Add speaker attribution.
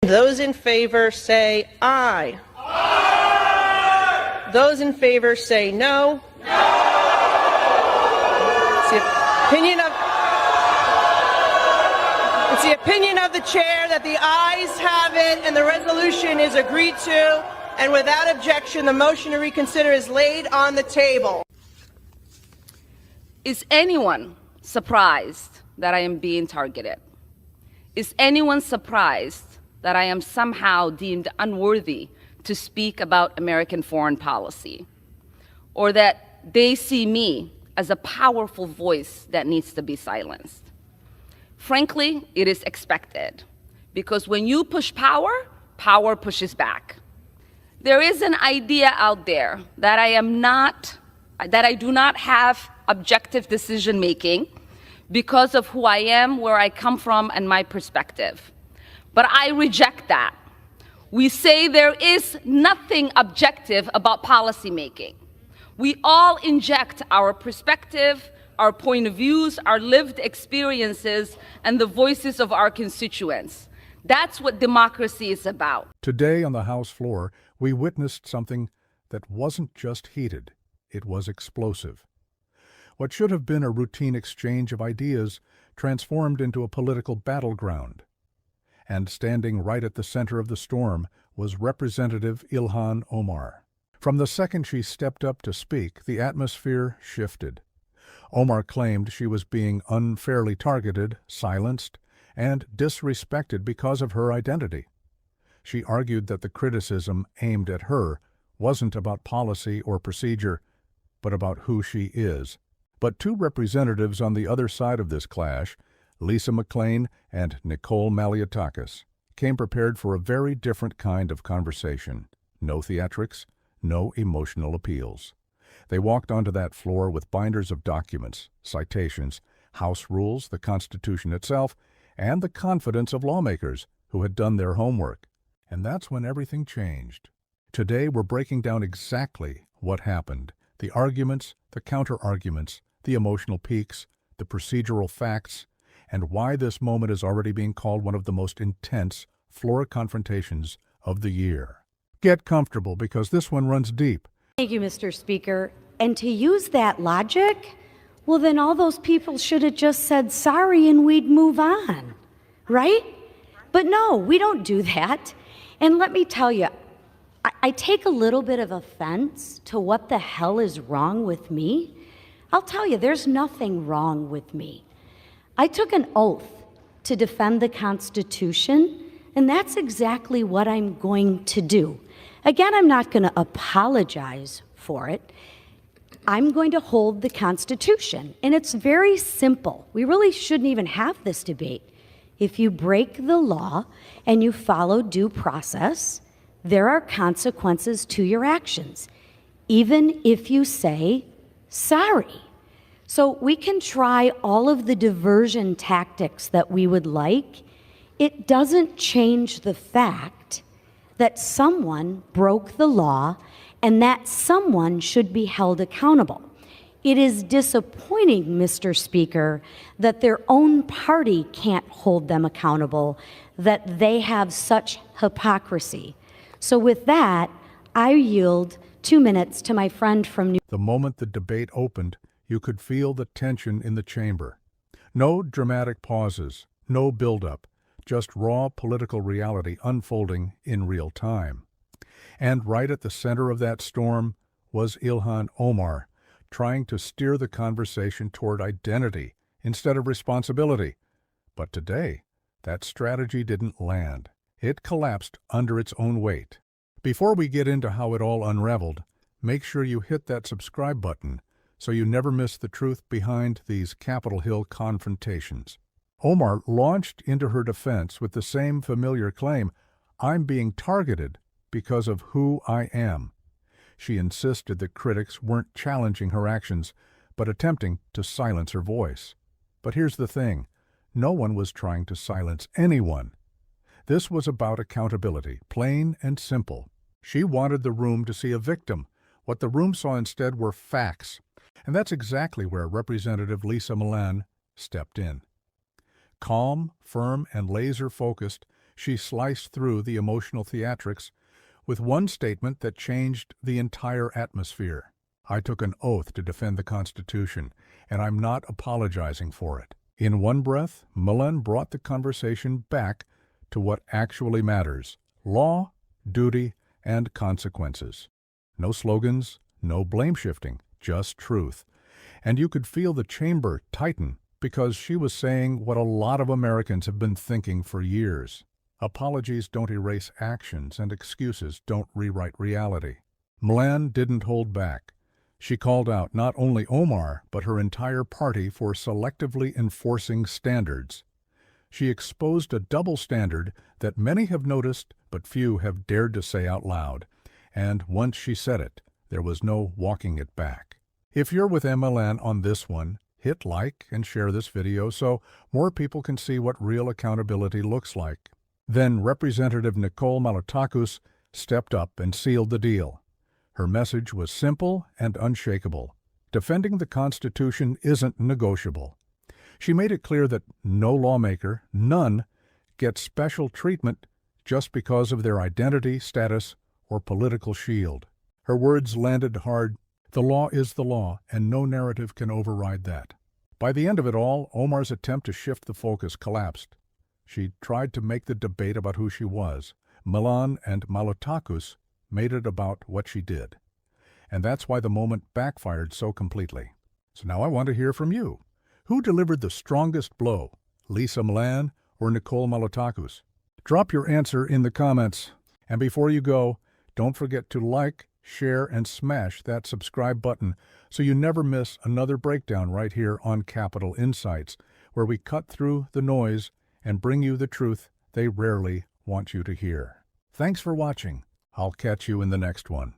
Speaker 1: Those in favor say aye. Aye. Those in favor say no. No. It's the opinion of the chair that the ayes have it and the resolution is agreed to, and without objection, the motion to reconsider is laid on the table.
Speaker 2: Is anyone surprised that I am being targeted? Is anyone surprised that I am somehow deemed unworthy to speak about American foreign policy? Or that they see me as a powerful voice that needs to be silenced? Frankly, it is expected, because when you push power, power pushes back. There is an idea out there that I do not have objective decision making because of who I am, where I come from, and my perspective. But I reject that. We say there is nothing objective about policymaking. We all inject our perspective, our point of views, our lived experiences, and the voices of our constituents. That's what democracy is about.
Speaker 3: Today on the House floor, we witnessed something that wasn't just heated, it was explosive. What should have been a routine exchange of ideas transformed into a political battleground. And standing right at the center of the storm was Representative Ilhan Omar. From the second she stepped up to speak, the atmosphere shifted. Omar claimed she was being unfairly targeted, silenced, and disrespected because of her identity. She argued that the criticism aimed at her wasn't about policy or procedure, but about who she is. But two representatives on the other side of this clash, Lisa McClain and Nicole Maliotakis, came prepared for a very different kind of conversation. No theatrics, no emotional appeals. They walked onto that floor with binders of documents, citations, House rules, the Constitution itself, and the confidence of lawmakers who had done their homework. And that's when everything changed. Today we're breaking down exactly what happened, the arguments, the counter-arguments, the emotional peaks, the procedural facts, and why this moment is already being called one of the most intense floor confrontations of the year. Get comfortable, because this one runs deep.
Speaker 4: Thank you, Mr. Speaker. And to use that logic, well, then all those people should have just said sorry and we'd move on, right? But no, we don't do that. And let me tell you, I take a little bit of offense to what the hell is wrong with me. I'll tell you, there's nothing wrong with me. I took an oath to defend the Constitution, and that's exactly what I'm going to do. Again, I'm not going to apologize for it. I'm going to hold the Constitution, and it's very simple. We really shouldn't even have this debate. If you break the law and you follow due process, there are consequences to your actions, even if you say sorry. So we can try all of the diversion tactics that we would like. It doesn't change the fact that someone broke the law and that someone should be held accountable. It is disappointing, Mr. Speaker, that their own party can't hold them accountable, that they have such hypocrisy. So with that, I yield 2 minutes to my friend from New York.
Speaker 3: The moment the debate opened, you could feel the tension in the chamber. No dramatic pauses, no build-up, just raw political reality unfolding in real time. And right at the center of that storm was Ilhan Omar, trying to steer the conversation toward identity instead of responsibility. But today, that strategy didn't land. It collapsed under its own weight. Before we get into how it all unraveled, make sure you hit that subscribe button so you never miss the truth behind these Capitol Hill confrontations. Omar launched into her defense with the same familiar claim, "I'm being targeted because of who I am." She insisted that critics weren't challenging her actions, but attempting to silence her voice. But here's the thing, no one was trying to silence anyone. This was about accountability, plain and simple. She wanted the room to see a victim. What the room saw instead were facts. And that's exactly where Representative Lisa McClain stepped in. Calm, firm, and laser-focused, She sliced through the emotional theatrics with one statement that changed the entire atmosphere. "I took an oath to defend the Constitution, and I'm not apologizing for it." In one breath, McClain brought the conversation back to what actually matters: law, duty, and consequences. No slogans, no blame-shifting, just truth. And you could feel the chamber tighten because she was saying what a lot of Americans have been thinking for years. Apologies don't erase actions, and excuses don't rewrite reality. McClain didn't hold back. She called out not only Omar, but her entire party for selectively enforcing standards. She exposed a double standard that many have noticed, but few have dared to say out loud. And once she said it, there was no walking it back. If you're with McClain on this one, hit like and share this video so more people can see what real accountability looks like. Then Representative Nicole Malliotakis stepped up and sealed the deal. Her message was simple and unshakable. Defending the Constitution isn't negotiable. She made it clear that no lawmaker, none, gets special treatment just because of their identity, status, or political shield. Her words landed hard. The law is the law, and no narrative can override that. By the end of it all, Omar's attempt to shift the focus collapsed. She tried to make the debate about who she was. McClain and Malliotakis made it about what she did. And that's why the moment backfired so completely. So now I want to hear from you. Who delivered the strongest blow, Lisa McClain or Nicole Malliotakis? Drop your answer in the comments. And before you go, don't forget to like, share, and smash that subscribe button so you never miss another breakdown right here on Capitol Insights, where we cut through the noise and bring you the truth they rarely want you to hear. Thanks for watching. I'll catch you in the next one.